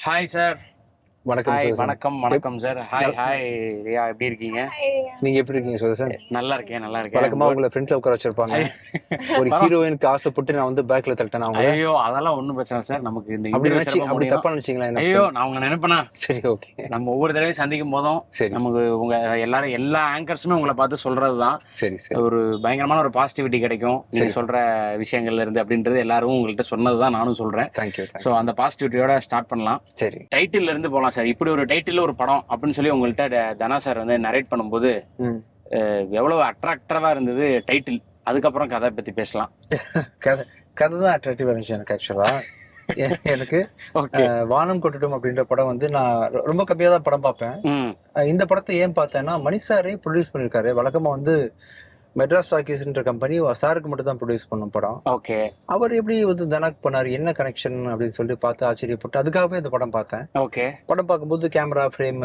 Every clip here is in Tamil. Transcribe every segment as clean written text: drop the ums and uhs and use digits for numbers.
Hi sir. வணக்கம் ஹாய், சுதர்சன். வணக்கம் வணக்கம் சார். ஹாய் ஹாய் ரியா, எப்படி இருக்கீங்க? நீங்க எப்படி இருக்கீங்க சுதர்சன்? நல்லா இருக்கேன், நல்லா இருக்கேன். வழக்கமா உங்களை ஃப்ரண்ட்ல உட்கார வச்சிருப்பாங்க. ஒரு ஹீரோயினுக்கு ஆசைப்பட்டு நான் வந்து பேக்ல தள்ளிட்டேன் அவங்கள. ஐயோ, அதெல்லாம் ஒன்றும் பிரச்சனை சார். நமக்கு இந்த அப்படி இன்டர்வியூ நினைச்சு சிறப்பாக அப்படி முடியும். தப்பா நினைச்சீங்களா என்ன? ஐயோ, நான் உங்க நினைப்பேனா? சரி, ஓகே. நம்ம ஒவ்வொரு தடவையும் சந்திக்கும் போதும் சரி நமக்கு உங்க எல்லாரும் எல்லா ஆங்கர்ஸுமே உங்களை பார்த்து சொல்றதுதான். சரி சரி ஒரு பயங்கரமான ஒரு பாசிட்டிவிட்டி கிடைக்கும் நீங்க சரி. சொல்ற விஷயங்கள்ல இருந்து அப்படின்றது எல்லாரும் உங்கள்கிட்ட சொன்னதுதான் நானும் சொல்றேன். தேங்க்யூ. ஸோ அந்த பாசிட்டிவிட்டியோட ஸ்டார்ட் பண்ணலாம். சரி. டைட்டில் இருந்து போகலாம் சார். இப்படி ஒரு டைட்டில் ஒரு படம் அப்படின்னு சொல்லி உங்கள்கிட்ட தனா சார் வந்து நரேட் பண்ணும்போது ம். எவ்வளவு அட்ராக்டிவா இருந்தது டைட்டில். அதுக்கப்புறம் கதை பத்தி பேசலாம். கதை கதை தான் அட்ராக்டிவா இருந்துச்சு எனக்கு ஆக்சுவலா. எனக்கு ஓகே. வானம் கொட்டட்டும் அப்படின்ற படம் வந்து நான் ரொம்ப கம்மியா தான் படம் பார்ப்பேன். இந்த படத்தை ஏன் பார்த்தேன்னா மணி சாரே ப்ரொடியூஸ் பண்ணியிருக்காரு. வழக்கமா வந்து மெட்ராஸ் டாக்கீஸ்ன்ற கம்பெனி சாருக்கு மட்டும் தான் ப்ரொடியூஸ் பண்ணும் படம். ஓகே. அவர் எப்படி வந்து தனக் பண்ணாரு, என்ன கனெக்ஷன் அப்படின்னு சொல்லி பார்த்து ஆச்சரியப்பட்டு அதுக்காகவே இந்த படம் பார்த்தேன். ஓகே. படம் பார்க்கும்போது கேமரா ஃப்ரேம்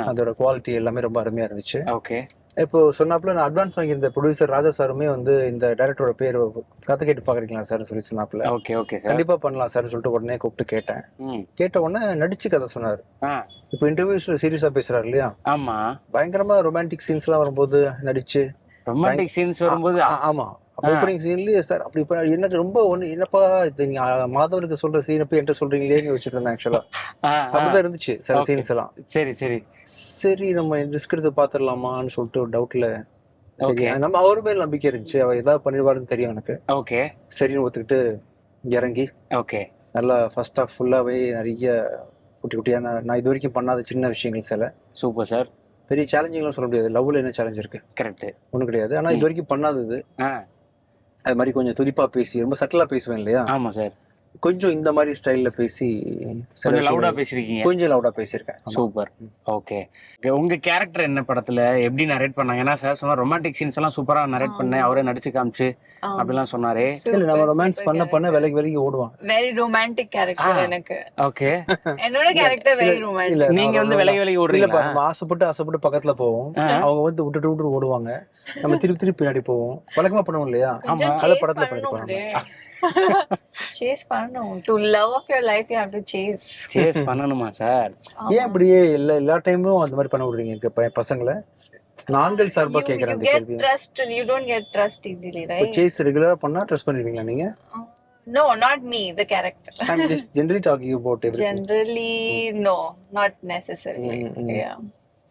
அதோட குவாலிட்டி எல்லாமே ரொம்ப அருமையா இருந்துச்சு. ஓகே. இப்போ சொன்னாப்புல நான் அட்வான்ஸ் வாங்கி இந்த ப்ரொடியூசர் ராஜா சாருமே வந்து இந்த டைரக்டரோட பேர் கதை கேட்டு பாக்குறீங்களா சார் சொல்லி சொன்னாப்புல. ஓகே. Okay sir. கண்டிப்பா பண்ணலாம் சார் சொல்லிட்டு உடனே கூப்பிட்டு கேட்டேன். கேட்ட உடனே நடிச்சு கதை சொன்னாரு. இப்போ இன்டர்வியூஸ்ல சீரியஸா பேசுறாரு இல்லையா? ஆமா. பயங்கரமா ரொமான்டிக் சீன்ஸ் எல்லாம் வரும்போது நடிச்சு ரொமான்டிக் சீன்ஸ் வரும்போது ஆமா ஓப்பனிங் சீன்லயே சார் அப்படி எனக்கு ரொம்ப என்னப்பா இது நீங்க மாதவனுக்கு சொல்ற சீன் போய் என்கிட்ட சொல்றீங்களேன்னு வச்சுட்டு இருந்தேன் ஆக்சுவலா. அப்படிதான் இருந்துச்சு சில சீன்ஸ் எல்லாம். சரி சரி சரி நம்ம ரிஸ்க் எடுத்து பாத்துடலாமான்னு சொல்லிட்டு ஒரு டவுட்ல சரி நம்ம அவரு மேல நம்பிக்கை இருந்துச்சு. அவர் ஏதாவது பண்ணிடுவாருன்னு தெரியும் எனக்கு. ஓகே. சரின்னு ஒத்துக்கிட்டு இறங்கி ஓகே. நல்லா ஃபர்ஸ்ட் ஆஃப் ஃபுல்லாவே நிறைய குட்டி குட்டியா நான் இது வரைக்கும் பண்ணாத சின்ன விஷயங்கள் சில. Super sir. பெரிய சேலஞ்சிங்லாம் சொல்ல முடியாது. லவ்ல என்ன சேலஞ்ச் இருக்கு? கரெக்ட். ஒன்றும் கிடையாது. ஆனா இது வரைக்கும் பண்ணாதது. அது மாதிரி கொஞ்சம் துடிப்பா பேசி ரொம்ப சட்டலா பேசுவேன் இல்லையா? ஆமா சார். கொஞ்சம் இந்த மாதிரி ஸ்டைல்ல பேசி லவுடா பேசிருக்கீங்க. கொஞ்சம் லவுடா பேசியிருக்கேன். சூப்பர். ஓகே. உங்க கேரக்டர் என்ன படத்துல எப்படி நரேட் பண்ணாங்க? ஏன்னா சார் சொன்னா ரொமான்டிக் சீன்ஸ் எல்லாம் சூப்பரா நரேட் பண்ணேன், அவரே நடிச்சு காமிச்சு அப்படிலாம் சொன்னாரே. இல்ல நம்ம ரொமான்ஸ் பண்ண விலைக்கு ஓடுவான். வெரி ரொமான்டிக் கேரக்டர் எனக்கு. ஓகே. என்னோட கேரக்டர் வெரி ரொமான்டிக். நீங்க வந்து விலைக்கு ஓடுறீங்க. இல்ல நம்ம ஆசைப்பட்டு பக்கத்துல போவோம். அவங்க வந்து விட்டு ஓடுவாங்க. நம்ம திருப்பி பின்னாடி போவோம். வழக்கமா பண்ணுவோம் இல்லையா? அத படத்துல பண்ணிருப்பாங்க. சேஸ் பண்ணனும். To love of your life you have to chase பண்ணணுமா சார்? ஏன் அப்படியே எல்லா டைமும் அந்த மாதிரி பண்ண விடுறீங்க பசங்களை? நான்கள் சார்பா கேக்குறேன் அந்த கேள்வி. You don't get trust easily, right? Chase ரெகுலரா பண்ணா ட்ரஸ்ட் பண்ணுவீங்களா நீங்க? No, not me, the character. I'm just generally talking about everything. Generally, no, not necessarily. Yeah.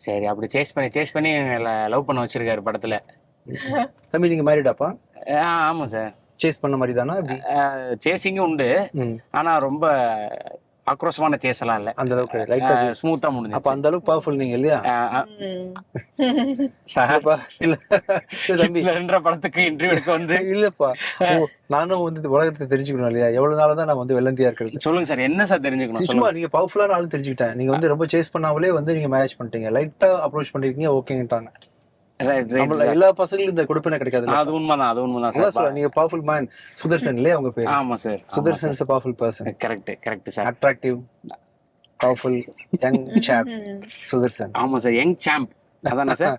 சரி, அப்படி சேஸ் பண்ணி லவ் பண்ண வச்சிருக்காரு படத்துல. தம்பி நீங்க மேரிடாப்பா? ஆமா சார். சேஸ் பண்ண மாதிரி தானா? சேசிங்கும் உண்டு, ஆனா ரொம்ப ஆக்ரோஷமான சேஸ் எல்லாம் இல்ல. அந்த அளவுக்கு லைட்டா ஸ்மூத்தா முடிஞ்சு. அப்ப அந்த அளவுக்கு பவர்ஃபுல் நீங்க இல்லையா? தம்பி ரெண்டரை படத்துக்கு இன்டர்வியூ எடுக்க வந்து இல்லப்பா, நானும் வந்து உலகத்தை தெரிஞ்சுக்கணும் இல்லையா? எவ்வளவு நாளதான் நான் வந்து வெள்ளந்தியா இருக்கிறது. சொல்லுங்க சார், என்ன சார் தெரிஞ்சுக்கணும்? சும்மா நீங்க பவர்ஃபுல்லான ஆளு தெரிஞ்சுக்கிட்டேன். நீங்க வந்து ரொம்ப சேஸ் பண்ணாமலே வந்து நீங்க மேரேஜ் பண்ணிட்டீங்க, லைட்டா அப்ரோச் பண்ணிருக்கீங்க, ஓகேங்கட்டாங்க. எல்லா பசங்களுக்கும் இந்த கொடுப்பனை கிடைக்காது. அது உண்மைதான் சார். நீங்க பவர்ஃபுல் மேன் சுதர்சன் இல்லையா உங்க பேரு? ஆமா sir. Sudarshan is a powerful person. Correct sir. Attractive, powerful, young champ Sudarshan. ஆமா சார், யங் சாம்ப் அதானே sir?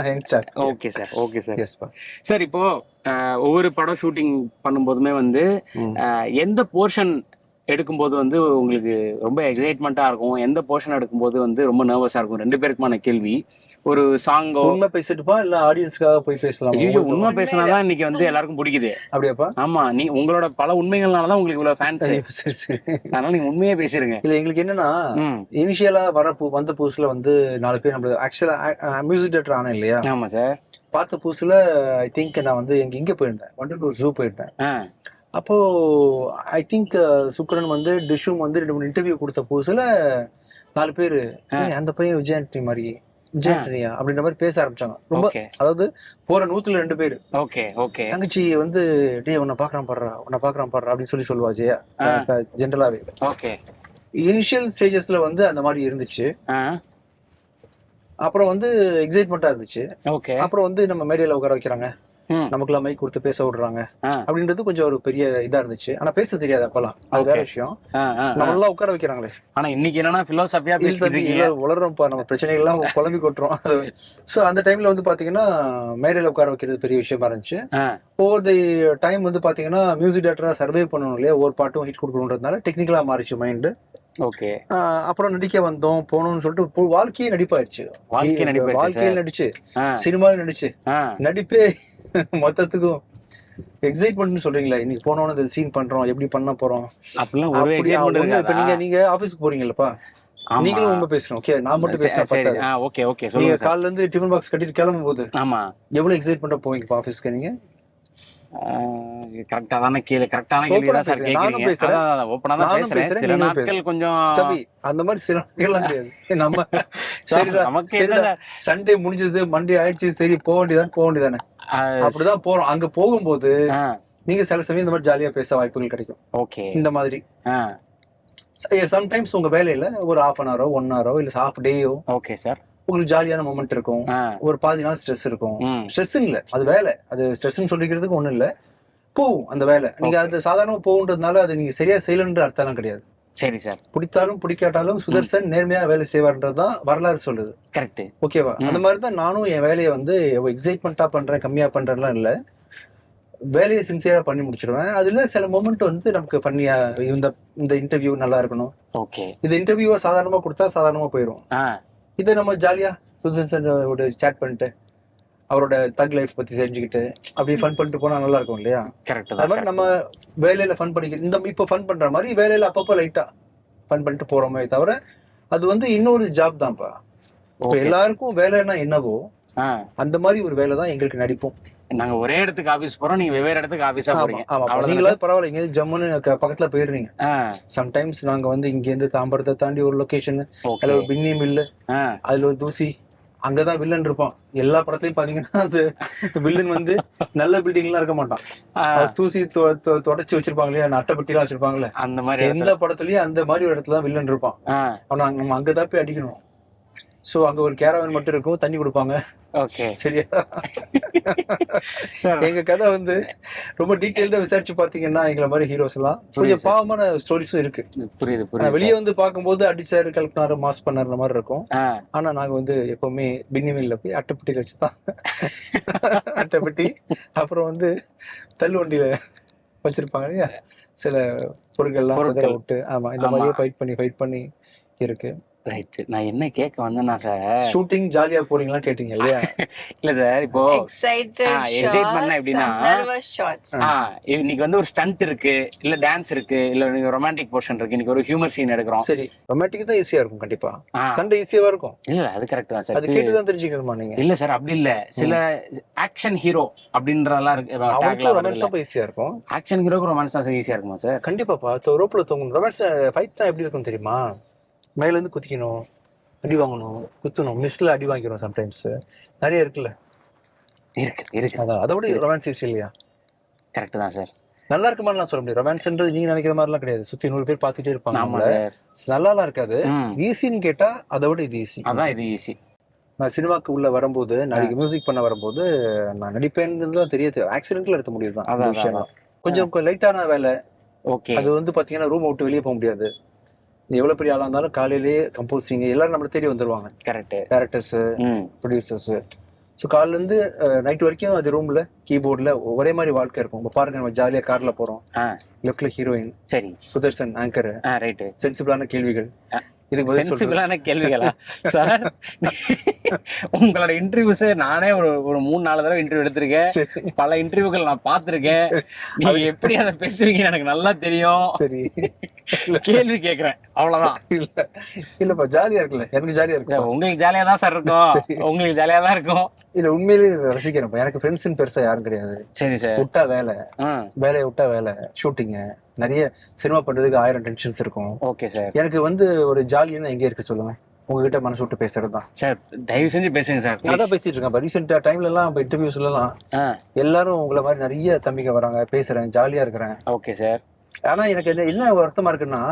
Young champ. Okay sir. Yes பா. சார், இப்போ ஒவ்வொரு படம் ஷூட்டிங் பண்ணும்போதுமே வந்து எந்த போர்ஷன் எடுக்கும்போது வந்து உங்களுக்கு ரொம்ப எக்ஸைட்மெண்ட்டா இருக்கும், எந்த போர்ஷன் எடுக்கும்போது வந்து ரொம்ப நர்வஸா இருக்கும்? ரெண்டு பேருக்குமான கேள்வி. ஒரு சாங்கோ உண்மை பேசிட்டுப்பா இல்ல ஆடியன்ஸ்க்காக போய் பேசலாம்? உண்மை பேசினாதான் இன்னைக்கு வந்து எல்லாருக்கும் பிடிக்குது. அப்படியாப்பா? ஆமா, நீ உங்களோட பல உண்மைகள்னாலதான் உங்களுக்கு இவ்வளவு ஃபேன்ஸ். அதனால நீங்க உண்மையே பேசிருங்க. இல்ல எங்களுக்கு என்னன்னா, இனிஷியலா வந்த புதுசுல வந்து 4 பேர் நம்ம ஆக்சுவலா மியூசிக் டைரக்டர் ஆனேன் இல்லையா? ஆமா சார். பார்த்த புதுசுல ஐ திங்க் நான் வந்து இங்க போயிருந்தேன், வண்டலூர் ஜூ போயிருந்தேன். அப்போ ஐ திங்க் சுக்கரன் வந்து டிஷும் வந்து 2-3 இன்டர்வியூ கொடுத்த புதுசுல 4 பேரு அந்த பையன் விஜய் ஆண்டனி மாதிரி, விஜய் ஆண்டனியா அப்படின்ற மாதிரி பேச ஆரம்பிச்சாங்க. ரொம்ப, அதாவது போற 100ல 2 பேரு தங்கச்சி வந்து டே உன்னை பாக்குறான் பாடுறா அப்படின்னு சொல்லுவா ஜெயா ஜென்ரலாவே. இனிஷியல் ஸ்டேஜஸ்ல வந்து அந்த மாதிரி இருந்துச்சு. அப்புறம் வந்து எக்ஸைட்மெண்டா இருந்துச்சு. அப்புறம் வந்து நம்ம மேடையில உட்கார வைக்கிறாங்க, நமக்குலாம் மைக் கொடுத்து பேச விடுறாங்க அப்படின்றது கொஞ்சம் ஒரு பெரிய இதா இருந்துச்சு. ஆனா பேச தெரியாது அப்பெல்லாம், அது வேற விஷயம். நம்ம எல்லாம் உட்கார வைக்கிறாங்களே. ஆனா இன்னைக்கு என்னன்னா பிலோசபியா பேசிட்டு உளறோம்ப்பா, நம்ம பிரச்சனைகள் எல்லாம் குழம்பி கொட்டுறோம். சோ அந்த டைம்ல வந்து பாத்தீங்கன்னா மேடையில உட்கார வைக்கிறது பெரிய விஷயமா இருந்துச்சு. ஓவர் தி டைம் வந்து பாத்தீங்கன்னா மியூசிக் டைரக்டரா சர்வே பண்ணணும் இல்லையா, ஒவ்வொரு பாட்டும் ஹிட் கொடுக்கணுன்றதுனால டெக்னிக்கலா மாறிச்சு மைண்ட். ஓகே. அப்புறம் நடிக்க வந்தோம் போனோம்னு சொல்லிட்டு வாழ்க்கையே நடிப்பாயிருச்சு. வாழ்க்கை நடிப்பாயிருச்சு வாழ்க்கையில் நடிச்சு சினிமாவில் நடிச்சு நடிப்பே மொத்தத்துக்கும் எக்ஸைட்மெண்ட்னு சொல்றீங்களா? இன்னைக்கு போனோன்னு இந்த சீன் பண்றோம், எப்படி பண்ண போறோம் அப்படிலாம் ஒரு எக்ஸைட்மென்ட் இப்ப நீங்க ஆபீஸ்க்கு போறீங்கல்லப்பா, நீங்களும் உங்க பேசணும். ஓகே, நான் மட்டும் பேசினா ஓகே ஓகே நீங்க சொல்லுங்க சார். காலைல இருந்து டிஃபன் பாக்ஸ் கட்டிட்டு கிளம்பும் போது ஆமா எவ்வளவு எக்ஸைட்மெண்டா போவீங்க ஆபீஸ்க்கு? நீங்க கரெக்டான கேள்வி தான் சார் கேக்குறீங்க. அதான் ஓபனா தான் பேசுறேன். சில நாட்கள் கொஞ்சம் சபி அந்த மாதிரி சில நாட்கள்லாம் கிடையாது. நம்ம சரிடா சண்டே முடிஞ்சது, மண்டே ஆயிடுச்சு, சரி போக வேண்டியதானே அப்படிதான் போறோம். அங்க போகும்போது நீங்க சில சமயம் இந்த மாதிரி ஜாலியா பேச வாய்ப்புகள் கிடைக்கும். ஓகே. இந்த மாதிரி சம்டைம்ஸ் உங்க வேலையில ஒரு ஹாஃப் அன் ஹவரோ 1 ஹவரோ இல்ல ஹாஃப் டேயோ ஓகே சார் உங்களுக்கு ஜாலியான மொமெண்ட் இருக்கும். ஒரு பாதி நாள் ஸ்ட்ரெஸ் இருக்கும். ஸ்ட்ரெஸ் இல்ல, அது வேலை. அது ஸ்ட்ரெஸ்ன்னு சொல்லிக்கிறதுக்கு ஒண்ணும் இல்ல, போகும் அந்த வேலை. நீங்க அது சாதாரணமா போகுன்றதுனால அது நீங்க சரியா செய்யலன்ற அர்த்தம் கிடையாது. சரி சார். பிடித்தாலும் பிடிக்காட்டாலும் சுதர்சன் நேர்மையா வேலை செய்வார்ன்றதுதான் வரலாறு சொல்லுது. கரெக்ட். ஓகேவா? அந்த மாதிரிதான் நானும் என் வேலையை வந்து எக்ஸைட்மெண்டா பண்றேன், கம்மியா பண்றேன்லாம் இல்ல, வேலையை சின்சியரா பண்ணி முடிச்சிருவேன். அதுல சில மொமெண்ட் வந்து நமக்கு பண்ணியா இந்த இன்டர்வியூ நல்லா இருக்கணும். ஓகே. இந்த இன்டர்வியூவை சாதாரணமா கொடுத்தா சாதாரணமா போயிடும். இதை நம்ம ஜாலியா சுதர்சனோட சேட் பண்ணிட்டு அவரோட தக் லைஃப் பத்தி தெரிஞ்சுக்கிட்டு அப்படியே ஃபன் பண்ணிட்டு போனா நல்லா இருக்கும் இல்லையா? கரெக்ட். அது மாதிரி நம்ம வேலையில ஃபன் பண்ணிக்கிட்டு இப்ப ஃபன் பண்ற மாதிரி வேலையில அப்பப்போ லைட்டா ஃபன் பண்ணிட்டு போறோமே தவிர அது வந்து இன்னொரு ஜாப் தான்ப்பா. இப்ப எல்லாருக்கும் வேலைன்னா என்னவோ அந்த மாதிரி ஒரு வேலை தான் எங்களுக்கு நடிப்போம். நாங்க ஒரே இடத்துக்கு ஆபீஸ் போறோம், நீங்க வெவ்வேறு இடத்துக்கு ஆபீஸா போறீங்க. நீங்களா பரவாயில்ல, இங்க ஜம்முன்னு பக்கத்துல போயிடுறீங்க. சம்டைம்ஸ் நாங்க வந்து இங்க இருந்து தாம்பரத்தை தாண்டி ஒரு லொகேஷன், அதுல ஒரு பின்னி மில்லு, அதுல ஒரு தூசி, அங்கதான் வில்லன் இருப்பான். எல்லா படத்துலயும் பாத்தீங்கன்னா அந்த வில்லன் வந்து நல்ல பில்டிங் எல்லாம் இருக்க மாட்டான், தூசி தொடச்சு வச்சிருப்பாங்க இல்லையா, அட்டைப்பட்டி எல்லாம் வச்சிருப்பாங்கல்ல, அந்த மாதிரி எந்த படத்துலயும் அந்த மாதிரி ஒரு இடத்துல வில்லன் இருப்பான். ஆனா நம்ம அங்கதான் போய் அடிக்கணும். சோ அங்க ஒரு கேரவன் மட்டும் இருக்கும், தண்ணி கொடுப்பாங்க. ஓகே சரியா? எங்க கதை வந்து ரொம்ப டீடைல்டா விசாரிச்சு பாத்தீங்கன்னா எங்களை மாதிரி ஹீரோஸ் எல்லாம் கொஞ்சம் பாவமான ஸ்டோரிஸும் இருக்கு. புரியுது. வெளியே வந்து பாக்கும்போது அடிச்சாரு, கல்பனாரு, மாஸ் பண்ணாரு மாதிரி இருக்கும். ஆனா நாங்க வந்து எப்பவுமே பின்னிமில்ல போய் அட்டைப்பட்டியில வச்சுதான் அட்டைப்பட்டி, அப்புறம் வந்து தள்ளு வண்டியில வச்சிருப்பாங்க இல்லையா சில பொருட்கள்லாம் சிதற விட்டு. ஆமா, இந்த மாதிரியே ஃபைட் பண்ணி இருக்கு. ரைட். நான் என்ன கேட்க வந்தேன்னா சார், ஷூட்டிங் ஜாலியா போறீங்களா கேட்டீங்க இல்லையா? இல்ல சார், இப்போ எக்ஸைட்மென்ட்னா எப்படின்னா இன்னைக்கு வந்து ஒரு ஸ்டண்ட் இருக்கு, இல்ல டான்ஸ் இருக்கு, இல்ல ரொமான்டிக் போர்ஷன் இருக்கு, இன்னைக்கு ஒரு ஹியூமர் சீன் எடுக்கிறோம். சரி, ரொமான்டிக் தான் ஈஸியா இருக்கும் கண்டிப்பா, சண்டை ஈஸியா இருக்கும். இல்ல அது கரெக்ட் தான் சார், அது கேட்டு தான் தெரிஞ்சுக்கணுமா நீங்க? இல்ல சார் அப்படி இல்ல, சில ஆக்ஷன் ஹீரோ அப்படின்றதெல்லாம் இருக்கு, ரொமான்ஸ் ஈஸியா இருக்கும். ஆக்ஷன் ஹீரோக்கு ரொமான்ஸ் தான் ஈஸியா இருக்குமா சார்? கண்டிப்பாப்பா. ரோப்ல தொங்கணும். ரொமான்ஸ் ஃபைட் தான் எப்படி இருக்கும் தெரியுமா? மேல இருந்து குதிக்கணும், அடி வாங்கணும், குத்தணும், மிஸ்ல அடி வாங்கிடும். சம்டைம்ஸ் நிறைய இருக்குல்ல. இருக்கு. அதான் அதை விட ரொமான்ஸ் ஈஸி இல்லையா? கரெக்ட் தான் சார். நல்லா இருக்குமான்னு சொல்ல முடியும். ரொமான்ஸ்ன்றது நீங்க நினைக்கிற மாதிரிலாம் கிடையாது. சுத்தி 100 பேர் பார்த்துட்டே இருப்பாங்க, நல்லாலாம் இருக்காது. ஈஸின்னு கேட்டா அதை விட இது ஈஸி. அதான் இது ஈஸி. நான் சினிமாக்கு உள்ள வரும்போது, நாளைக்கு மியூசிக் பண்ண வரும்போது நான் நடிப்பேன்னு தான் தெரியாது. ஆக்சிடென்ட்ல எடுத்த முடியாது தான் அந்த விஷயம். கொஞ்சம் லைட்டான வேலை. ஓகே. அது வந்து பாத்தீங்கன்னா ரூம் விட்டு வெளியே போக முடியாது. எவ்வளவு பெரிய ஆளா இருந்தாலும் காலையிலேயே கம்போசிங் எல்லாரும் நம்மள தேடி வந்துருவாங்க. கரெக்ட். Directors, producers. ஸோ காலைல இருந்து நைட் வரைக்கும் அது ரூம்ல கீபோர்ட்ல ஒரே மாதிரி வாழ்க்கை இருக்கும். இப்போ பாருங்க, நம்ம ஜாலியா கார்ல போறோம், லெஃப்ட்ல ஹீரோயின், சரி சுதர்சன் ஆங்கர், ரைட், சென்சிபிளான கேள்விகள். இதுக்கு சென்சிபிளான கேள்விகளா சார்? உங்களோட இன்டர்வியூஸ் நானே ஒரு 3-4 தடவை இன்டர்வியூ எடுத்திருக்கேன், பல இன்டர்வியூக்கள் நான் பார்த்திருக்கேன். நீங்க எப்படி அதை பேசுவீங்க எனக்கு நல்லா தெரியும். சரி, கேள்வி கேக்குறேன் அவ்வளவுதான். இல்லப்பா, ஜாலியா இருக்குல்ல, எனக்கு ஜாலியா இருக்கு. உங்களுக்கு ஜாலியா தான் சார் இருக்கும், உங்களுக்கு ஜாலியா தான் இருக்கும். இல்ல உண்மையிலேயே ரசிக்கிறேன். எனக்கு ஃப்ரெண்ட்ஸ் பெருசா யாரும் கிடையாது. சரி சார். விட்டா வேலையை விட்டா வேலை, ஷூட்டிங், நிறைய சினிமா பண்றதுக்கு 1000 டென்ஷன்ஸ் இருக்கும். Okay sir. எனக்கு வந்து ஒரு ஜாலியா எங்க இருக்கு சொல்லுங்க? உங்ககிட்ட மனசு விட்டு பேசுறது தான் சார். தயவு செஞ்சு பேசுங்க சார். நான் தான் பேசிட்டு இருக்கேன். ரீசெண்டா டைம்ல எல்லாம் இன்டர்வியூஸ்ல எல்லாம் எல்லாரும் உங்களை மாதிரி நிறைய தம்பிங்க வராங்க, பேசுறேன், ஜாலியா இருக்கிறேன். Okay sir. ஆனா எனக்கு என்ன வருத்தமா இருக்குன்னா,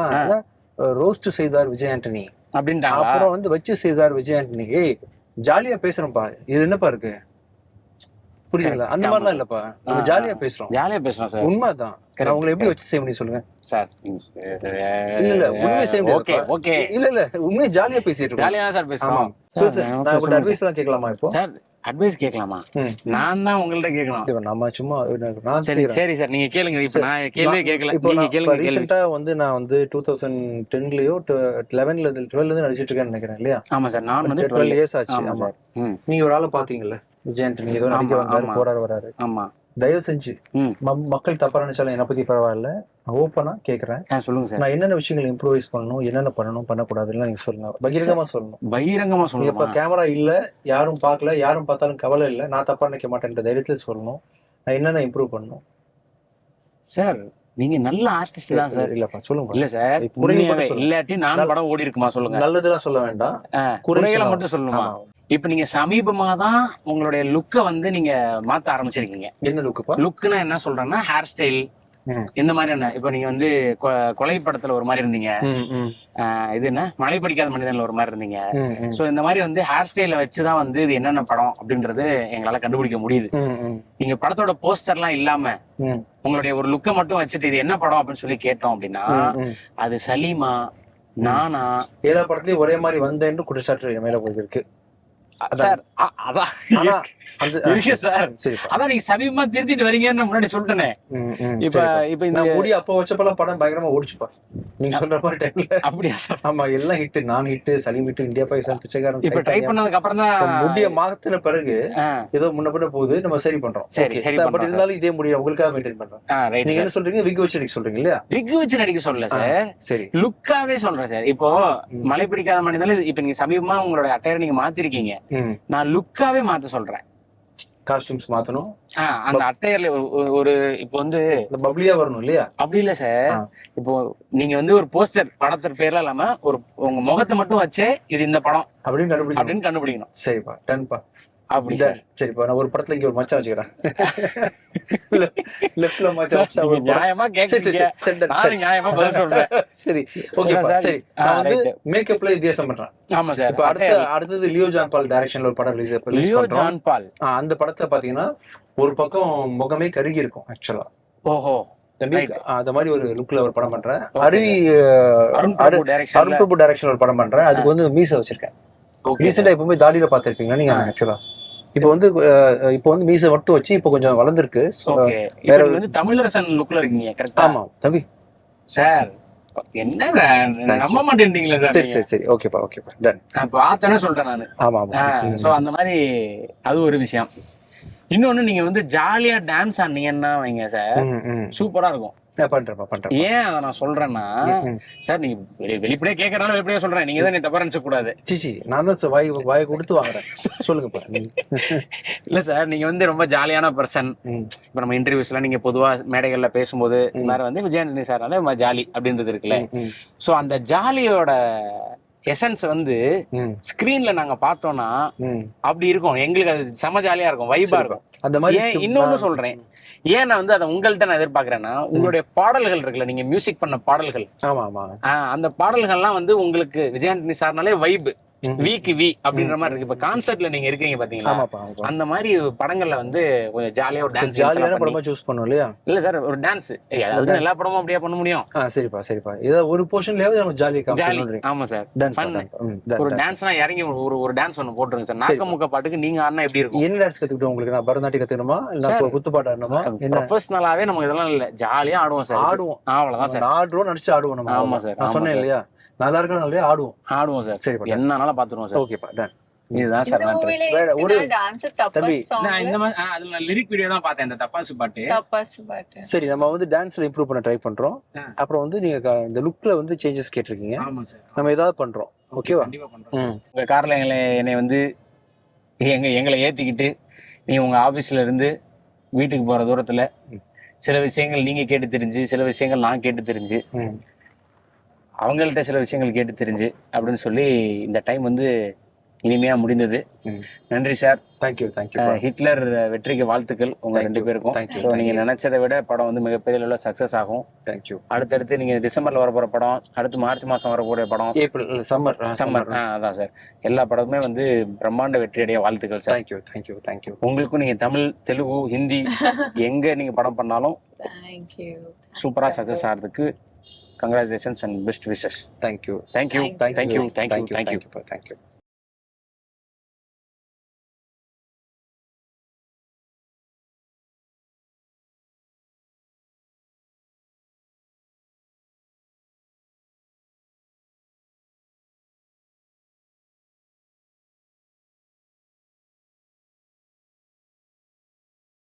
ரோஸ்ட் செய்தார் விஜய் ஆண்டனி அப்படின்ட்டாங்க, அப்புறம் வந்து வச்சு செய்தார் விஜய் ஆண்டனி. ஏய் ஜாலியா பேசுறோம்ப்பா, இது என்னப்பா இருக்கு? புரியுதுங்களா? அந்த மாதிரிலாம் இல்லப்பா, நம்ம ஜாலியா பேசுறோம் சார். உண்மைதான். உங்களை எப்படி வச்சு செய்ய முடியும் சொல்லுங்க சார்? இல்ல உண்மையை செய்ய முடியாது. ஓகே. இல்ல உண்மையை ஜாலியா பேசிட்டு இருக்கோம். ஜாலியா சார் பேசுறோம். நான் ஒரு அட்வைஸ் தான் கேட்கலாமா இப்போ? சார் அட்வைஸ் கேட்கலாமா? ம். நான் தான் உங்கள்ட்ட கேட்கணும். இது நம்ம சும்மா நான் சரி கேக்குறேன். சரி சார், நீங்க கேளுங்க. இப்ப நான் கேள்வியே கேட்கல, இப்போ நீங்க நான் கேளுங்க கேள்வி. ரீசெண்டா வந்து நான் வந்து 2010லயோ 11ல 12ல நடிச்சிட்டு இருக்கேன்னு நினைக்கிறேன் இல்லையா? ஆமா சார், நான் வந்து 12 இயர்ஸ் ஆச்சு. ஆமா ஆமா. சார். ம். நீங்க ஒரு ஆளை பாத்தீங்கல்ல, விஜயந்த், நீங்க ஏதோ நடிக்க ஆமா வந்தாரு, ஆமா போறாரு வராரு. ஆமா. தயவு செஞ்சு ம். மக்கள் தப்பா நினைச்சாலும் என்னை பத்தி பரவாயில்ல, நான் ஓப்பனா கேக்குறேன். சொல்லுங்க சார். நான் என்னென்ன விஷயங்கள் இம்ப்ரூவைஸ் பண்ணணும், என்னென்ன பண்ணணும் பண்ணக்கூடாதுன்னு நீங்க சொல்லுங்க, பகிரங்கமா சொல்லணும். பகிரங்கமா நீங்க சொல்லணுமா? இப்ப கேமரா இல்ல, யாரும் பார்க்கல, யாரும் பார்த்தாலும் கவலை இல்ல, நான் தப்பா நினைக்க மாட்டேன்ற தைரியத்துல சொல்லணும். நான் என்னென்ன இம்ப்ரூவ் பண்ணணும். சார் நீங்க நல்ல ஆர்டிஸ்ட் தான் சார். இல்லப்பா சொல்லுங்க. இல்ல சார், குறைகளை இல்லாட்டி நான் படம் ஓடி இருக்குமா சொல்லுங்க. நல்லதெல்லாம் சொல்ல வேண்டாம், குறைகளை மட்டும் சொல்லணுமா? ஆமா. இப்ப நீங்க சமீபமா தான் உங்களுடைய லுக்க வந்து நீங்க மாத்த ஆரம்பிச்சிருக்கீங்க. என்ன லுக்குப்பா? லுக்குன்னா என்ன சொல்றேன்னா, ஹேர் ஸ்டைல் இந்த மாதிரி என்ன. இப்ப நீங்க வந்து கொலை படத்துல ஒரு மாதிரி இருந்தீங்க, இது என்ன மழை படிக்காத மனிதன்ல ஒரு மாதிரி இருந்தீங்க. சோ இந்த மாதிரி வந்து ஹேர் ஸ்டைல வச்சுதான் வந்து இது என்னென்ன படம் அப்படின்றது எங்களால கண்டுபிடிக்க முடியுது. நீங்க படத்தோட போஸ்டர்லாம் இல்லாம உங்களுடைய ஒரு லுக்கை மட்டும் வச்சுட்டு இது என்ன படம் அப்படின்னு சொல்லி கேட்டோம் அப்படின்னா, அது சலீமா, நானா, எல்லா படத்துலயும் ஒரே மாதிரி வந்தேன்னு குற்றச்சாட்டு மேல போயிருக்கு சார். அதான் இருக்கு சார். அதான் நீங்க சமீபமா திருத்திட்டு வரீங்கன்னு முன்னாடி சொல்லிட்டேனே. இப்ப இந்த முடி அப்ப வச்சப்பெல்லாம் படம் பயங்கரமா ஓடிச்சுப்பா, நீங்க சொல்ற மாதிரி டைம்ல. அப்படியா சார்? ஆமா, எல்லாம் ஹிட், நான் hit, Salim hit, India Pakistan, பிச்சைக்காரன். இப்ப ட்ரை பண்ணதுக்கு அப்புறம் தான் முடிய மாத்தின பிறகு ஏதோ முன்ன பின்ன போகுது, நம்ம சரி பண்றோம். பட் இருந்தாலும் இதே முடிய உங்களுக்காக மெயின்டைன் பண்றோம். நீங்க என்ன சொல்றீங்க, விக் வச்சு நடிக்க சொல்றீங்க இல்லையா? விக் வச்சு நடிக்க சொல்லல சார், சரி லுக்காவே சொல்றேன் சார். இப்போ மழை பிடிக்காத மனிதன் இப்ப நீங்க சமீபமா உங்களோட அட்டையரை நீங்க மாத்திருக்கீங்க, நான் லுக்காவே மாத்த சொல்றேன். காஸ்டியூம்ஸ் மாத்தணும், அந்த அட்டையர்ல ஒரு இப்போ வந்து பப்ளியா வரணும் இல்லையா? அப்படி இல்ல சார், இப்போ நீங்க வந்து ஒரு போஸ்டர் படத்தோட பேர்ல இல்லாம ஒரு உங்க முகத்தை மட்டும் வச்சே இது இந்த படம் அப்படின்னு கண்டுபிடிக்கணும். சரிப்பா, டன்ப்பா. அப்படி சார். சரிப்பா, நான் ஒரு படத்துல இங்க ஒரு மச்சான் வச்சுக்கிறேன், லெஃப்ட்ல மச்சான் வச்சா நியாயமா கேக்குறீங்க, நான் நியாயமா பதில் சொல்றேன். சரி ஓகேப்பா. சரி, நான் வந்து மேக்கப்ல வித்தியாசம் பண்றேன். ஆமா சார். இப்ப அடுத்தது லியோ ஜான் பால் டைரக்ஷன்ல ஒரு படம் ரிலீஸ் பண்றோம். அந்த படத்துல பாத்தீங்கன்னா ஒரு பக்கம் முகமே கருகி இருக்கும் ஆக்சுவலா. ஓஹோ, அந்த மாதிரி ஒரு லுக்ல ஒரு படம் பண்றேன். அருண் பிரபு டைரக்ஷன்ல ஒரு படம் பண்றேன். அதுக்கு வந்து மீச வச்சிருக்கேன். ரீசெண்டா எப்பவுமே தாடியில பாத்திருப்பீங்களா நீங்க ஆக்சுவலா? இப்போ வந்து மீச மட்டும் வச்சு இப்போ கொஞ்சம் வளர்ந்துருக்கு. வேற வந்து தமிழரசன் லுக்ல இருக்கீங்க கரெக்ட்டா? ஆமா தம்பி. சார் என்ன நம்ப மாட்டேன்றீங்களா சார்? சரி சரி சரி, ஓகேப்பா ஓகேப்பா, டன். நான் பார்த்தேனே சொல்றேன் நானு. ஆமா ஆமா. சோ அந்த மாதிரி அது ஒரு விஷயம். இன்னொன்னு, நீங்க வந்து ஜாலியா டான்ஸ் ஆனீங்கன்னா வைங்க சார், சூப்பரா இருக்கும். பண்றேன். ஏன் அதை நான் சொல்றேன்னா சார், நீங்க வெளிப்படையா கேட்கறனால வெளிப்படையா சொல்றேன், நீங்க தான் தப்பா நினைச்ச கூடாது. சிச்சி, நான் தான் வாய் கொடுத்து வாங்குறேன். சொல்லுங்கப்பா. இல்ல சார், நீங்க வந்து ரொம்ப ஜாலியான பர்சன். இப்ப நம்ம இன்டர்வியூஸ்ல நீங்க பொதுவா மேடைகள்ல பேசும்போது எல்லாரும் வந்து விஜயாண்டனி சார்னால ஜாலி அப்படின்றது இருக்குல்ல. சோ அந்த ஜாலியோட எசன்ஸ் வந்து ஸ்கிரீன்ல நாங்க பார்த்தோம்னா அப்படி இருக்கும். எங்களுக்கு அது செம ஜாலியா இருக்கும், வைபா இருக்கும். அந்த மாதிரி இன்னொன்னு சொல்றேன், ஏன் நான் வந்து அதை உங்கள்கிட்ட நான் எதிர்பார்க்கிறேன்னா, உங்களுடைய பாடல்கள் இருக்குல்ல, நீங்க மியூசிக் பண்ண பாடல்கள், அந்த பாடல்கள்லாம் வந்து உங்களுக்கு விஜயாண்டனி சார்னாலே வைப், வீக்கு வி அப்படின்ற மாதிரி இருக்கு. இப்ப கான்சர்ட்ல நீங்க இருக்கீங்க பாத்தீங்களா, அந்த மாதிரி படங்கள்ல வந்து கொஞ்சம் ஜாலியா ஒரு டான்ஸ், ஜாலியான படமா சூஸ் பண்ணும் இல்லையா? இல்ல சார், ஒரு டான்ஸ் எல்லா படமும் அப்படியே பண்ண முடியும். சரிப்பா. ஏதோ ஒரு போர்ஷன்லயாவது நம்ம ஜாலி. ஆமா சார், ஒரு டான்ஸ்னா இறங்கி ஒரு டான்ஸ் ஒன்னு போட்டுருங்க சார். நாக்கமுக்க பாட்டுக்கு நீங்க ஆடினா எப்படி இருக்கும்? என்ன டான்ஸ் கத்துக்கிட்டோம் உங்களுக்கு? நான் பரதநாட்டியம் கத்துக்கணுமா இல்ல குத்து பாட்டு ஆடணுமா? ப்ரொஃபஷனலாவே நம்ம இதெல்லாம் இல்ல, ஜாலியா ஆடுவோம் சார். அவ்வளவுதான் சார், ஆடுறோம், நடிச்சு ஆடுவோம் நம்ம. ஆமா சார், நான் சொன்னேன் இல்லையா, நல்லா இருக்கணும், நல்லா ஆடுவோம் சார். சரி, என்னனால பாத்துருவோம் சார். ஓகேப்பா, டன். இதுதான் சார். ஒரு டான்ஸ் தப்பி நான் இந்த மாதிரி அதுல லிரிக் வீடியோ தான் பார்த்தேன், இந்த தப்பாசு பாட்டு. சரி, நம்ம வந்து டான்ஸ்ல இம்ப்ரூவ் பண்ண ட்ரை பண்றோம். அப்புறம் வந்து நீங்க இந்த லுக்ல வந்து சேஞ்சஸ் கேட்டிருக்கீங்க. ஆமா சார், நம்ம ஏதாவது பண்றோம். ஓகேவா? கண்டிப்பா பண்றோம். உங்க கார்ல என்னை வந்து எங்களை ஏத்திக்கிட்டு நீங்க உங்க ஆபீஸ்ல இருந்து வீட்டுக்கு போற தூரத்துல சில விஷயங்கள் நீங்க கேட்டு தெரிஞ்சு, சில விஷயங்கள் நான் கேட்டு தெரிஞ்சு, அவங்கள்ட்ட சில விஷயங்கள் கேட்டு தெரிஞ்சு அப்படின்னு சொல்லி இந்த டைம் வந்து இனிமையா முடிந்தது. நன்றி சார். தேங்க்யூ. ஹிட்லர் வெற்றிக்கு வாழ்த்துக்கள் உங்க ரெண்டு பேருக்கும். நீங்க நினைச்சதை விட படம் வந்து மிகப்பெரிய அளவுல சக்சஸ் ஆகும். தேங்க்யூ. அடுத்தடுத்து நீங்க டிசம்பர்ல வரப்போற படம், அடுத்து மார்ச் மாசம் வரக்கூடிய படம், ஏப்ரல் சம்மர் அதான் சார், எல்லா படமுமே வந்து பிரம்மாண்ட வெற்றியடைய வாழ்த்துக்கள் சார். தேங்க்யூ. உங்களுக்கும் நீங்க தமிழ், தெலுங்கு, ஹிந்தி எங்க நீங்க படம் பண்ணாலும் சூப்பரா சக்சஸ் ஆகிறதுக்கு congratulations and best wishes. Thank you.